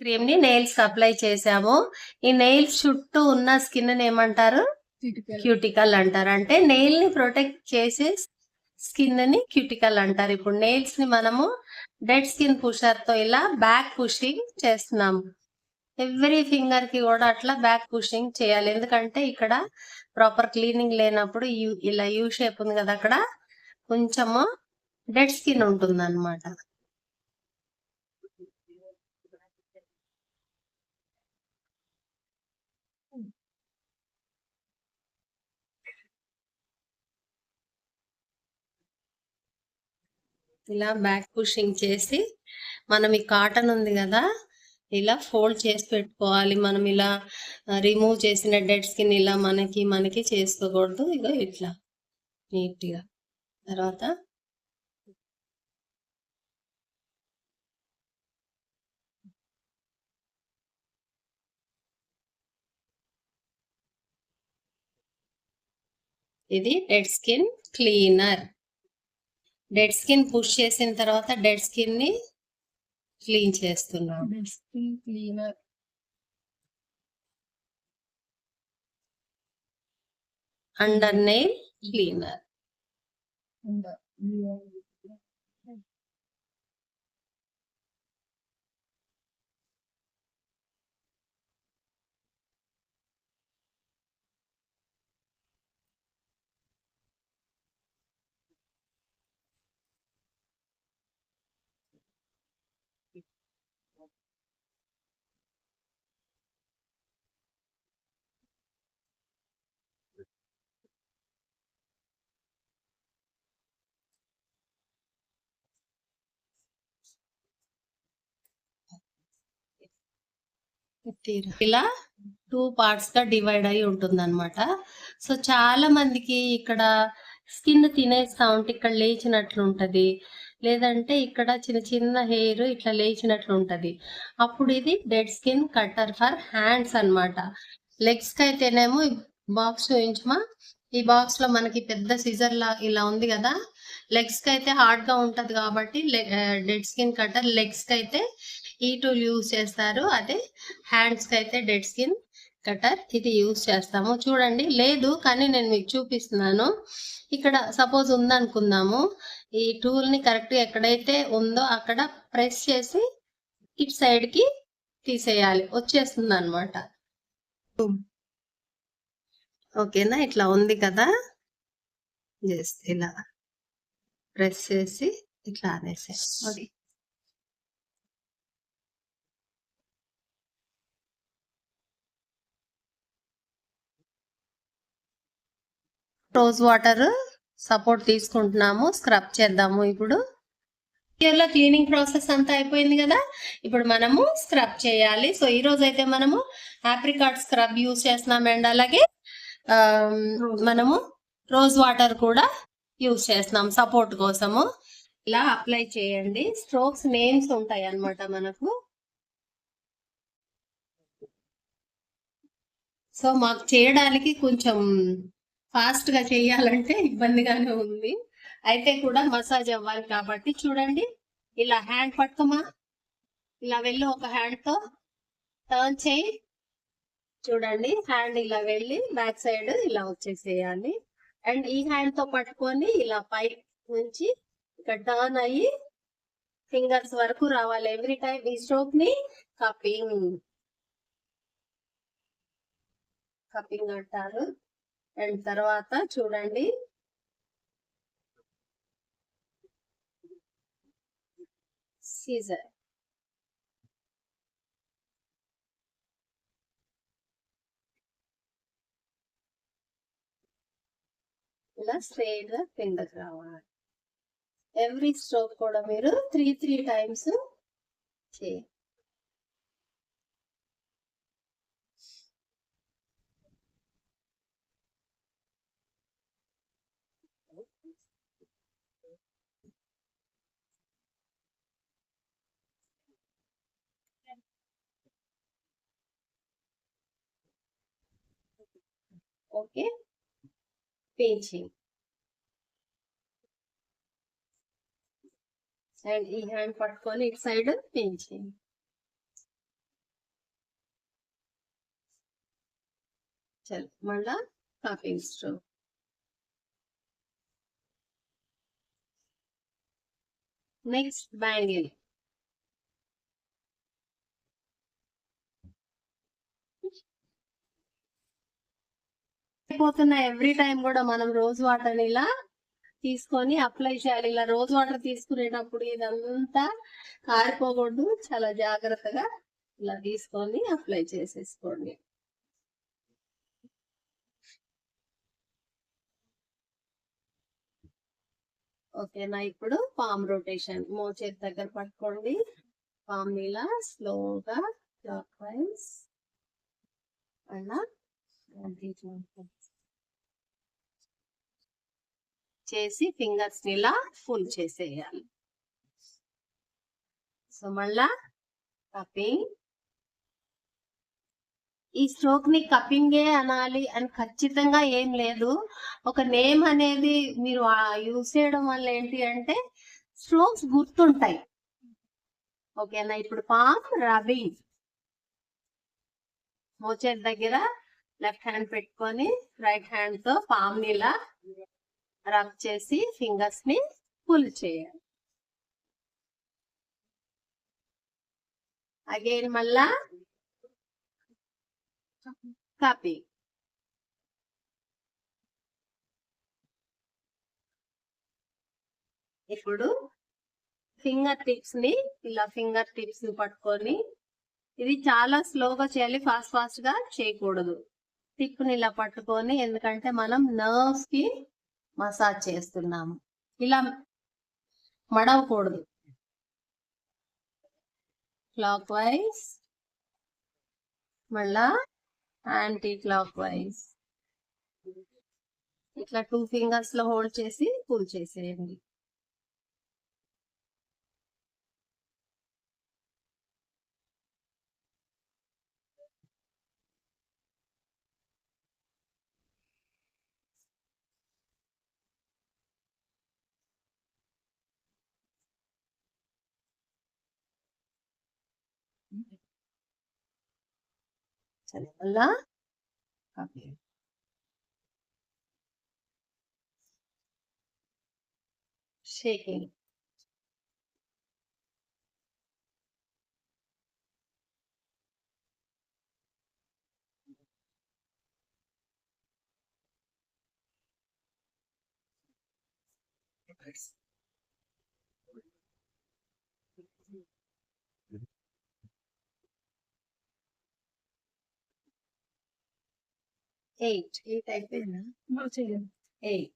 Cream ని nails కి apply చేసాము. ఈ నెయిల్స్ చుట్టూ ఉన్న స్కిన్ ని ఏమంటారు? క్యూటికల్ అంటారు. అంటే నెయిల్ ని ప్రొటెక్ట్ చేసే స్కిన్ ని క్యూటికల్ అంటారు. ఇప్పుడు నెయిల్స్ ని మనము డెడ్ స్కిన్ పుషర్ తో ఇలా బ్యాక్ పుషింగ్ చేస్తున్నాము. ఎవ్రీ ఫింగర్ కి కూడా అట్లా బ్యాక్ పుషింగ్ చేయాలి. ఎందుకంటే ఇక్కడ ప్రాపర్ క్లీనింగ్ లేనప్పుడు ఇలా యూ షేప్ ఉంది కదా, అక్కడ కొంచెము డెడ్ స్కిన్ ఉంటుంది అనమాట. ఇలా బ్యాక్ పుషింగ్ చేసి మనం ఈ కాటన్ ఉంది కదా, ఇలా ఫోల్డ్ చేసి పెట్టుకోవాలి. మనం ఇలా రిమూవ్ చేసిన డెడ్ స్కిన్ ఇలా మనకి చేసుకోకూడదు. ఇక ఇట్లా నీట్గా తర్వాత ఇది dead skin cleaner. Dead skin push చేసిన తర్వాత డెడ్ స్కిన్ ని క్లీన్ చేస్తున్నాం. Dead skin cleaner. Under nail cleaner. ఇలా 2 పార్ట్స్ గా డివైడ్ అయి ఉంటుంది అనమాట. సో చాలా మందికి ఇక్కడ స్కిన్ తినేస్తా ఉంటే ఇక్కడ లేచినట్లు ఉంటది, లేదంటే ఇక్కడ చిన్న చిన్న హెయిర్ ఇట్లా లేచినట్లు ఉంటది. అప్పుడు ఇది dead skin cutter for hands అన్నమాట. లెగ్స్ కి అయితేనేమో బాక్స్ చూపించమా. ఈ బాక్స్ లో మనకి పెద్ద సిజర్ లా ఇలా ఉంది కదా. లెగ్స్ కి అయితే హార్డ్ గా ఉంటది కాబట్టి డెడ్ స్కిన్ కట్టర్ లెగ్స్ కి అయితే ఈ టూల్ యూజ్ చేస్తారు. అదే హ్యాండ్స్ కి అయితే డెడ్ స్కిన్ కటర్ ఇది యూజ్ చేస్తాము. చూడండి, లేదు కానీ నేను మీకు చూపిస్తున్నాను. ఇక్కడ సపోజ్ ఉందనుకుందాము, ఈ టూల్ ని కరెక్ట్ గా ఎక్కడైతే ఉందో అక్కడ ప్రెస్ చేసి ఇటు సైడ్ కి తీసేయాలి, వచ్చేస్తుంది అనమాట. ఓకేనా, ఇట్లా ఉంది కదా, జస్ట్ ఇలా ప్రెస్ చేసి ఇట్లా అనేసేయాలి. రోజ్ వాటర్ సపోర్ట్ తీసుకుంటున్నాము, స్క్రబ్ చేద్దాము. ఇప్పుడు లో క్లీనింగ్ ప్రాసెస్ అంతా అయిపోయింది కదా, ఇప్పుడు మనము స్క్రబ్ చేయాలి. సో ఈ రోజు అయితే మనము ఆప్రికాట్ స్క్రబ్ యూజ్ చేస్తున్నాం, అండ్ అలాగే మనము రోజ్ వాటర్ కూడా యూజ్ చేస్తున్నాం సపోర్ట్ కోసము. ఇలా అప్లై చేయండి. స్ట్రోక్స్ నేమ్స్ ఉంటాయి అన్నమాట మనకు. సో మాకు చేయడానికి కొంచెం ఫాస్ట్ గా చేయాలంటే ఇబ్బందిగానే ఉంది, అయితే కూడా మసాజ్ అవ్వాలి కాబట్టి చూడండి, ఇలా హ్యాండ్ పట్టుకోమా, ఇలా వెళ్ళి ఒక హ్యాండ్ తో టర్న్ చేయి. చూడండి, హ్యాండ్ ఇలా వెళ్ళి బ్యాక్ సైడ్ ఇలా వచ్చేసేయాలి. అండ్ ఈ హ్యాండ్ తో పట్టుకొని ఇలా పై నుంచి ఇక్కడ టర్న్ అయ్యి ఫింగర్స్ వరకు రావాలి. ఎవ్రీ టైం ఈ స్ట్రోక్ ని కప్పింగ్ అంటారు. అండ్ తర్వాత చూడండి, సీజర్ ఇలా స్ట్రైట్ గా కిందకి రావాలి. ఎవ్రీ స్ట్రోక్ కూడా మీరు 3 టైమ్స్ చేయండి. Okay, pinching. అండ్ ఈ హ్యాండ్ పట్టుకొని ఇటు సైడ్ pinching. చల్ మళ్ళా కపింగ్ స్ట్రోక్. Next bangle. అయిపోతున్న ఎవ్రీ టైం కూడా మనం రోజ్ వాటర్ ఇలా తీసుకొని అప్లై చేయాలి. ఇలా రోజ్ వాటర్ తీసుకునేటప్పుడు ఇదంతా కారిపోకూడదు, చాలా జాగ్రత్తగా ఇలా తీసుకొని అప్లై చేసేసుకోండి. ఓకేనా? ఇప్పుడు పామ్ రొటేషన్. మోచేతి దగ్గర పట్టుకోండి. పామ్ ఇలా స్లోగా క్లాక్ వైజ్ అలా చేసి ఫింగర్స్ ని ఇలా ఫుల్ చేసేయాలి. సో మళ్ళా కపింగ్. ఈ స్ట్రోక్ ని కపింగే అనాలి అని ఖచ్చితంగా ఏం లేదు. ఒక నేమ్ అనేది మీరు యూజ్ చేయడం వల్ల ఏంటి అంటే స్ట్రోక్స్ గుర్తుంటాయి. ఓకేనా? ఇప్పుడు పామ్ రబ్బింగ్. మోచేతి దగ్గర లెఫ్ట్ హ్యాండ్ పెట్టుకొని రైట్ హ్యాండ్ తో పామ్ ని ఇలా రబ్ చేసి ఫింగర్స్ ని పుల్ చేయాలి. అగైన్ మళ్ళా కపింగ్. ఇప్పుడు ఫింగర్ టిప్స్ ని ఇలా ఫింగర్ టిప్స్ ని పట్టుకొని, ఇది చాలా స్లోగా చేయాలి, ఫాస్ట్ గా చేయకూడదు. టిప్ ని ఇలా పట్టుకొని, ఎందుకంటే మనం నర్వ్స్ కి మసాజ్ చేస్తున్నాము. ఇలా మడవకూడదు. క్లాక్ వైజ్ మళ్ళా యాంటీ క్లాక్ వైజ్ ఇట్లా 2 ఫింగర్స్ లో హోల్డ్ చేసి పుల్ చేసేయండి. సరే మళ్ళా షేకింగ్. ఎయిట్ అయిపోయిందా? 8.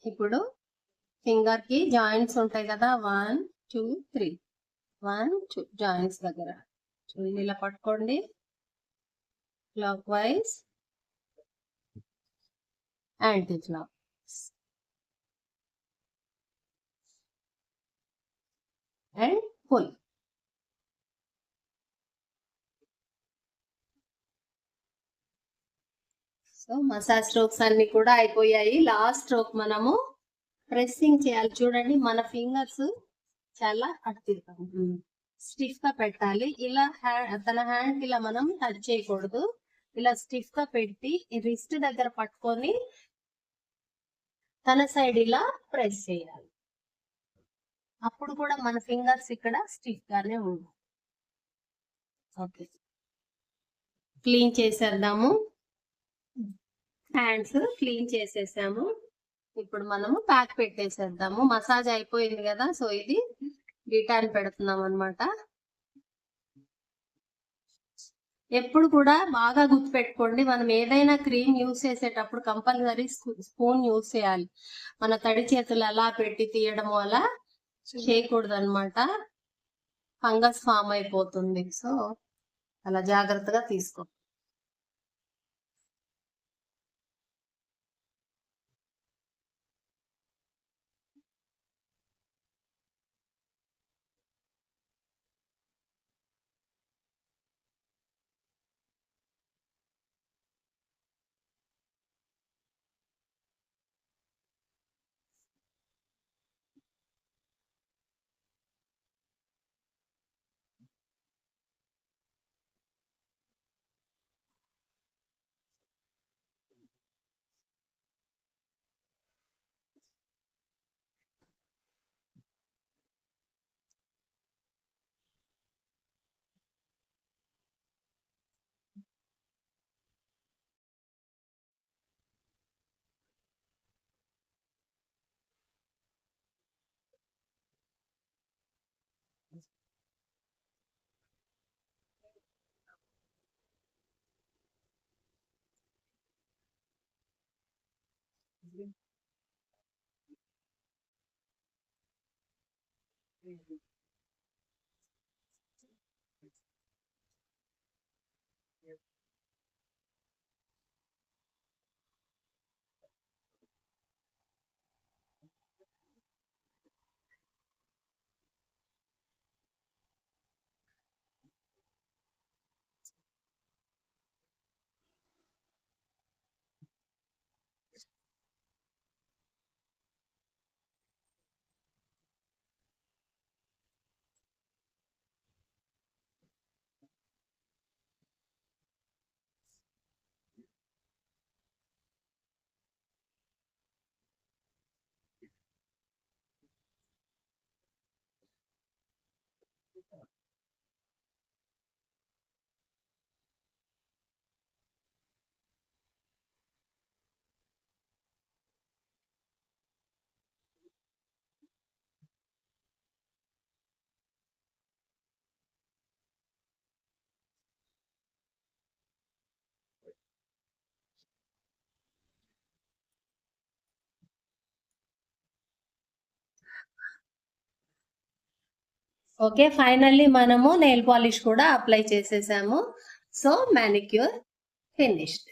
ఇప్పుడు ఫింగర్ కి జాయింట్స్ ఉంటాయి కదా, 1 2 3 1 2 జాయింట్స్ దగ్గర ఇలా పట్టుకోండి. Clockwise anti clock and pull. So massage strokes అన్ని కూడా అయిపోయాయి. లాస్ట్ స్ట్రోక్ మనము ప్రెస్సింగ్ చేయాలి. చూడండి, మన ఫింగర్స్ చాలా స్టిఫ్ గా పెట్టాలి. ఇలా తన హ్యాండ్ ఇలా మనం టచ్ చేయకూడదు. ఇలా స్టిఫ్ గా పెట్టి రిస్ట్ దగ్గర పట్టుకొని తన సైడ్ ఇలా ప్రెస్ చేయాలి. అప్పుడు కూడా మన ఫింగర్స్ ఇక్కడ స్టిఫ్ గానే ఉంటాయి. ఓకే, క్లీన్ చేసేద్దాము. హ్యాండ్స్ క్లీన్ చేసేసాము. ఇప్పుడు మనము ప్యాక్ పెట్టేసేద్దాము. మసాజ్ అయిపోయింది కదా, సో ఇది డీటాన్ పెడుతున్నాం అన్నమాట. ఎప్పుడు కూడా బాగా గుర్తు పెట్టుకోండి, మనం ఏదైనా క్రీమ్ యూజ్ చేసేటప్పుడు కంపల్సరీ స్పూన్ యూజ్ చేయాలి. మన తడి చేతులు అలా పెట్టి తీయడం అలా చేయకూడదు అనమాట. ఫంగస్ ఫామ్ అయిపోతుంది. సో అలా జాగ్రత్తగా తీసుకో. ఓకే, ఫైనల్లీ మనము నెయిల్ పాలిష్ కూడా అప్లై చేసేసాము. So manicure finished.